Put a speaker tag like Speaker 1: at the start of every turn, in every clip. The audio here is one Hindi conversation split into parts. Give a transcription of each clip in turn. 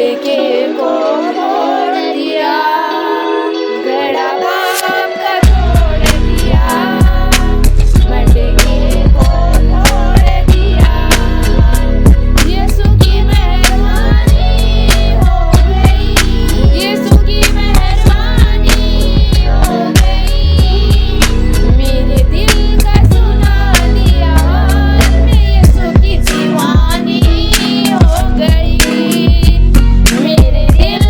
Speaker 1: मटके को फोड़ दिया, घड़ा पाप का तोड़ दिया, मटके को फोड़ दिया। यीशु की मेहरबानी हो गई, यीशु की मेहरबानी हो गई। मेरे दिल का सुना दिया हाल, मैं यीशु की दीवानी हो गई। मेरे दिल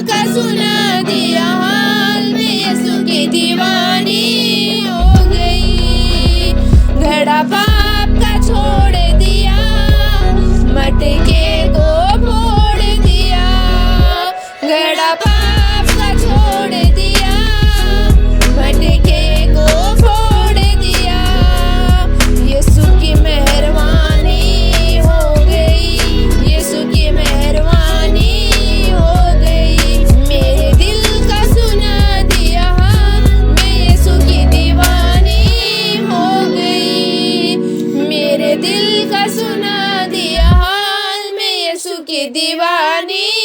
Speaker 1: का सुना दिया हाल, मैं यीशु की दीवानी हो गई। घड़ा पाप का छोड़ दिया, मटके को फोड़ दिया। घड़ा पाप का छोड़ दिया, मटके को फोड़ दिया। यीशु की मेहरबानी हो गई, यीशु की मेहरबानी हो गई। मेरे दिल का सुना दिया हाल, मैं यीशु की दीवानी हो गई। मेरे दिल का सुना दिया हाल, मैं यीशु की दीवानी